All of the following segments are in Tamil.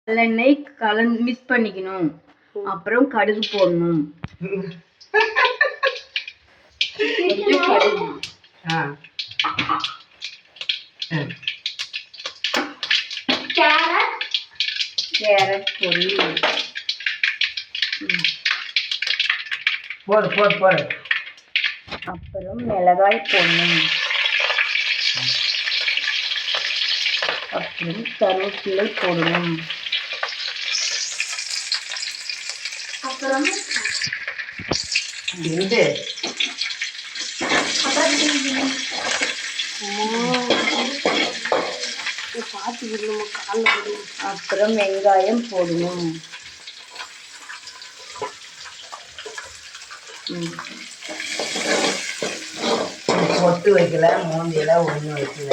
நல்லெண்ணெய் மிக்ஸ் பண்ணிக்கணும். அப்புறம் கடுகு போடணும். கொஞ்சம் கடுகு. கேரட் பொடி போடு. அப்புறம் மிளகாய் போடணும். அப்புறம் கருவேப்பிலை போடணும். அப்புறம் அப்புறம் வெங்காயம் போடணும். பொட்டு வைக்கல, மூந்தியில ஒண்ணு வைக்கல.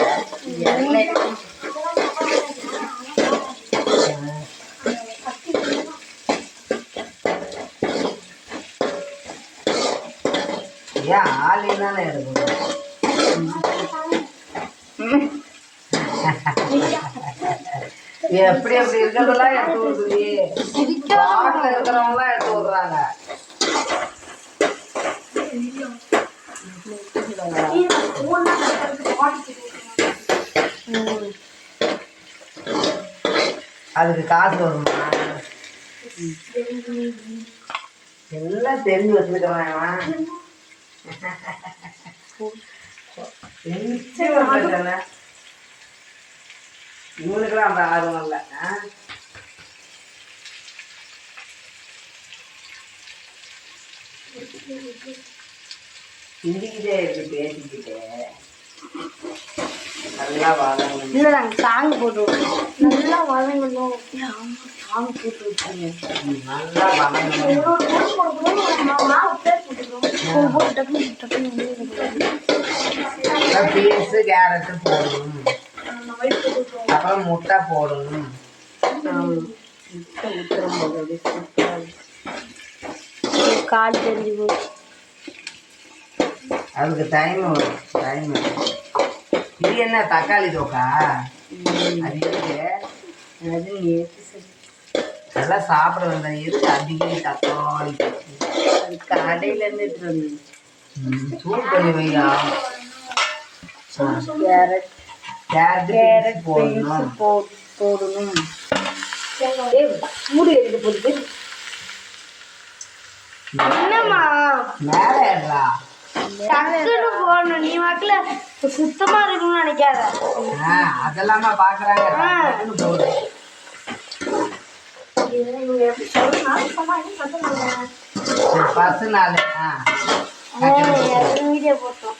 ஏன் ஆளினால எடுக்கணும்? எப்படி எப்படி இருக்கிறதெல்லாம் எடுத்து விடுறீ? பாட்டில் இருக்கிறவங்களாம் எடுத்து விடுறாங்க. அதுக்கு காசு வருமா? எல்லாம் தெரிஞ்சு வச்சுருக்கேன். இவனுக்குலாம் அந்த ஆர்வம் இல்லை. இந்திக்கிட்டே இருக்கு பேசிக்கிட்டே. நல்லா வதங்கணும். இல்லை நாங்கள் சாங் போட்டு நல்லா வதங்கணும். சாங் போட்டு வச்சுங்க. நல்லா வதங்கணும். பீன்ஸு கேரட்டு போடணும். அப்புறம் முட்டை போடணும். கால் தெரிஞ்சு போச்சு. அதுக்கு டைம் இது என்ன தக்காளி தோக்கா? அது இருக்கு. அது நேற்று சரி அதெல்லாம் சாப்பிட வந்தேன். எதுக்கு அதிகம் தக்காளி? அது கடையிலேருந்து எடுத்துட்டு வந்தேன். சூடு பண்ணி வையா. கேரட் போடணும். போடணும். மூடி எடுத்து போட்டு என்னம்மா மேலே ஏறா. டக்குன்னு போடணும். நீ வாக்குல சுத்தமா இருக்கணும்னு நினைக்காத. அதெல்லாமா பாக்குறாங்க. போடு. பசுனால வீடியோ போட்டோம்.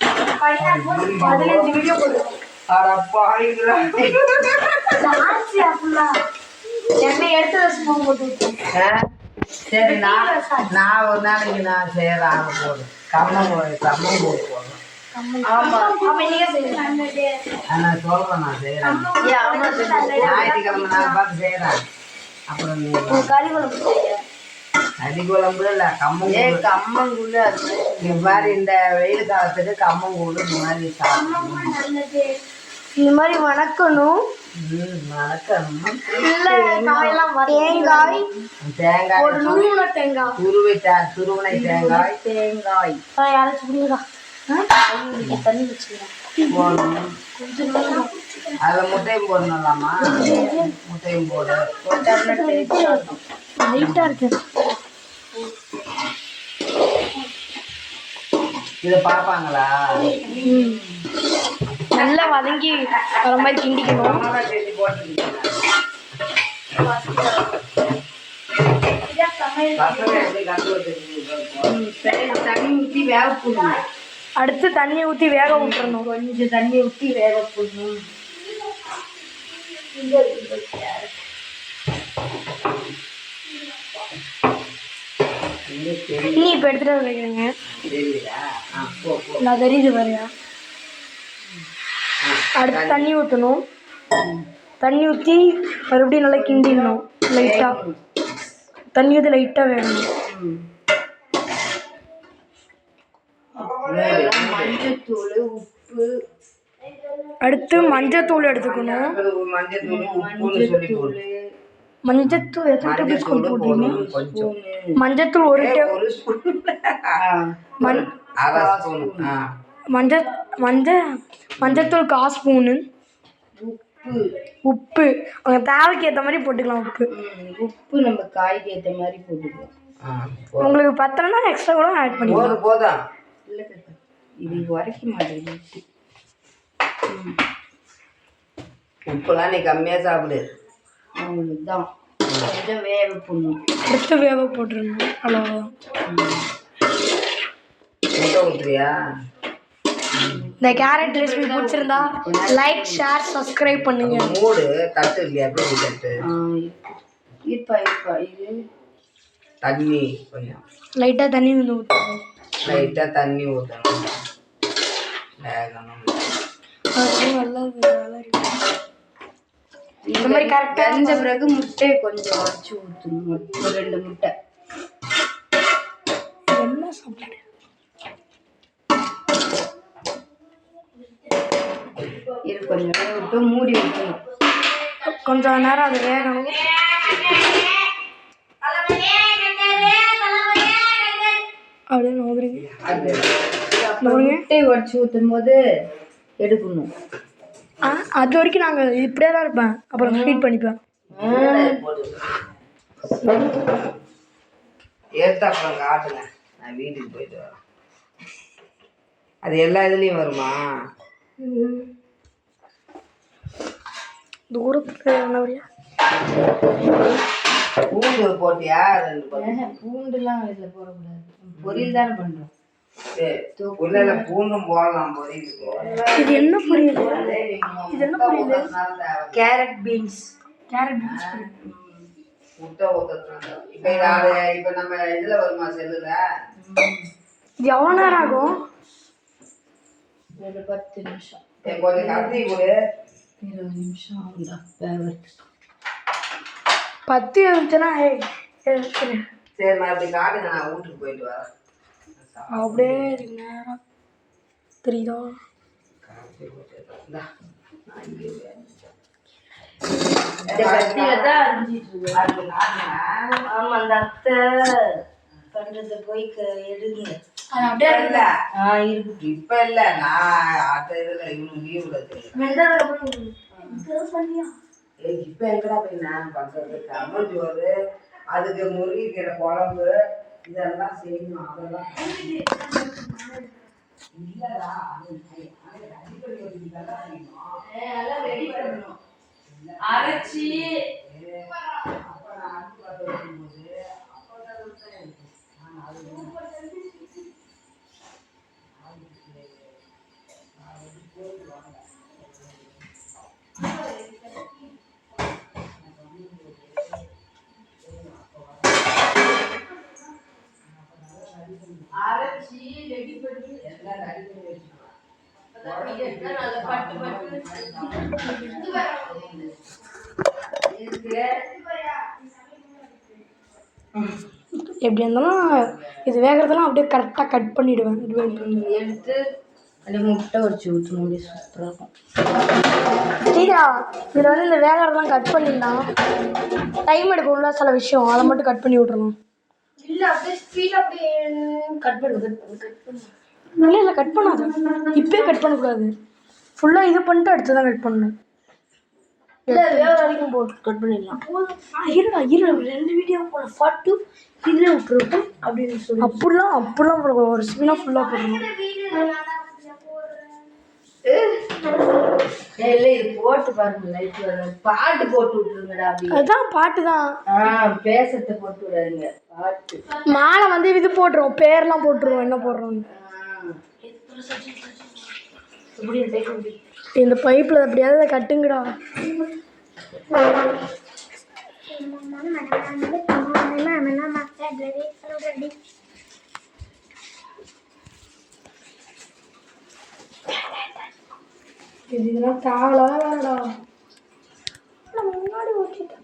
15 வீடியோ போட்டோம். என்னை எடுத்து வச்சு போட்டு. சரி, நான் ஒரு நாளைக்கு நான் செய்யறேன். ஆக போடு. கம்மம் போட்டு போடுறேன். ஆமா நான் சொல்றேன். நான் செய்யறேன். ஞாயிற்றுக்கிழமை நான் பார்த்து செய்யறேன். அப்புறம் கறி குழம்பு அடி குழம்பு இல்லை, கம்மங்கூழ். இது மாதிரி இந்த வெயில் காலத்துக்கு கம்மங்கூழ் இந்த மாதிரி சாப்பிடணும். இந்த மாதிரி வணக்கணும். துருவனை தேங்காய் தண்ணி வச்சுக்கலாம். போடணும். அதில் முட்டையும் போடணும்லாமா? முட்டையும் போடு. லைட்டா இருக்கு. இதை பார்ப்பாங்களா? நல்லா வதங்கி வர மாதிரி கிண்டிக்கணும். தண்ணி ஊற்றி வேக போடணும். அடுத்து தண்ணி ஊற்றி வேக விட்டுறணும். கொஞ்சம் தண்ணி ஊற்றி வேக போடணும். நீ இப்போ எடுத்துகிட்டு வைக்கிறேங்க. நான் தெரியுது பாருங்க. அடுத்து தண்ணி ஊற்றணும். தண்ணி ஊற்றி மறுபடியும் நல்லா கிண்டிடணும். லைட்டாக தண்ணி ஊற்றி லைட்டாக வேகணும். மஞ்சத்தூள், உப்பு. அடுத்து மஞ்சத்தூள் எடுத்துக்கணும். மஞ்சத்தூள் மஞ்சத்தூள் எத்தனை டேபிள் ஸ்பூன் மஞ்சத்தூள் போட்டீங்க? போடணும் கொஞ்சம். மஞ்சத்தூள் ஒரு ஒரு ஸ்பூன், அரை ஸ்பூன். மஞ்சத்தூள் 1/4 ஸ்பூனு. உப்பு உப்பு அவங்க தேவைக்கு ஏற்ற மாதிரி போட்டுக்கலாம். உப்பு உப்பு நம்ம காய்க்கு ஏற்ற மாதிரி போட்டுக்கலாம். உங்களுக்கு பத்தலைன்னா எக்ஸ்ட்ரா கூட ஆட் பண்ணிக்கலாம். போதும். இல்லை இது உரைக்க மாட்டேங்குது. உப்புலாம் நீ கம்மியாக சாப்பிடு. அவ்வளோதான். கொஞ்சம் வேக போடணும். அடுத்து வேக போட்டுருணும். அவ்வளோதான். முட்டை ஊற்றுறியா? இந்த கேரட் ரெசிபி பிடிச்சிருந்தா லைக், ஷேர், சப்ஸ்கிரைப் பண்ணுங்க. மூடு தட்டு இல்லையா? எப்படி தட்டு? இருப்பா இது தண்ணி கொஞ்சம் லைட்டாக தண்ணி ஊற்றணும். லைட்டாக தண்ணி ஊற்றணும். வேகணும். நல்லா இந்த மாதிரி கரெக்டாக வெந்த பிறகு முட்டையை கொஞ்சம் வச்சு ஊற்றணும். ஒரு 2 முட்டை. என்ன சாப்பிடு இது கொஞ்சம் நேரம் விட்டு மூடி வைக்கணும். கொஞ்சம் நேரம் அது வேகணும். அப்படியே நோதுறீங்க. முட்டையை உடச்சி ஊற்றும் போது எடுக்கணும். அது வரைக்கும் நாங்கள் இப்படியே தான் இருப்பேன். அப்புறம் ஸ்வீட் பண்ணிப்பேன். எடுத்து அப்புறம் காட்டுங்க. நான் வீட்டுக்கு போயிட்டு வரேன். அது எல்லா இதுலேயும் வருமா? தூரத்துக்கு வரியா? பூண்டு போட்டியா? 2 பூண்டுலாம் இதில் போடக்கூடாது. பொரியல் தானே பண்ணுறோம். இல்லை பூண்டும் போடலாம் பொரியலுக்கு. இது என்ன பொரியல்? இது என்ன பொரியல்? Carrot beans. முட்டை ஊற்றுறதுனால இப்போ நம்ம இதில் வருமா செல்லுல? இது எவ்வளோ நேரம் ஆகும்? ஒரு 10 நிமிஷம். கொஞ்சம் கத்தி கொடு. 20 நிமிஷம் ஆகுதா வேகிறதுக்கு? 10 நிமிஷம்னா சரி, நான் அப்படி காட்டுங்க. நான் வீட்டுக்கு போயிட்டு வரேன். அப்படியே இருக்கு நேரம். தெரியுதா? ஆமா, அந்த அத்தை பண்றத போய் எடுங்க. அப்படியே இல்ல இருக்கு. இப்ப இல்ல, நான் அடுத்த இதுல இவனு லீவ்ல இப்ப எங்கடா போய் நான் பண்றது? கம்மஞ்சோறு, அதுக்கு முருங்கைக்கீரை குழம்பு, இதெல்லாம் செய்யணும். அதெல்லாம் இல்லடா, ரெடி பண்ணணும். அரைச்சி ரெடி பண்ணி எல்லாம் ரெடி பண்ணி வச்சுக்கலாம். எப்படி இருந்தாலும் இது வேகிறதெல்லாம் அப்படியே கரெக்டாக கட் பண்ணிவிடுவேன். எடுத்து அப்படியே முட்டை உடச்சி ஊற்றணும். அப்படியே சூப்பராக இருக்கும். சரிடா, இதில் வந்து இந்த வேகிறதெல்லாம் கட் பண்ணிடலாம். டைம் எடுக்கும்ல சில விஷயம், அதை மட்டும் கட் பண்ணி விட்றணும். இல்லை அப்படியே ஸ்பீடாக அப்படியே கட் பண்ணு. இல்லை கட் பண்ணாது. இப்போயே கட் பண்ணக்கூடாது. ஃபுல்லாக இது பண்ணிட்டு அடுத்து தான் கட் பண்ணணும். இல்லை வேறு வரைக்கும் போட்டு கட் பண்ணிடலாம். இருடா 2 வீடியோ போட 42 இதில் விட்டுருக்கும் அப்படின்னு சொல்லி அப்படிலாம் போடக்கூடாது. ஒரு ஸ்பீனாக ஃபுல்லாக போடணும். இல்லை இது போட்டு பாருங்க. லைட் பாட்டு போட்டு விட்டுருங்கடா. அப்படி அதுதான் பாட்டு தான். பேசத்தை போட்டு விடாதுங்க. பாட்டு மாலை வந்து இது போட்டுருவோம். பேர்லாம் போட்டுருவோம். என்ன போடுறோம்? இந்த பைப்பில் எப்படியாவது கட்டுங்கடா. இதெல்லாம் தேவலாம் வேறடா. முன்னாடி ஓட்டிட்டு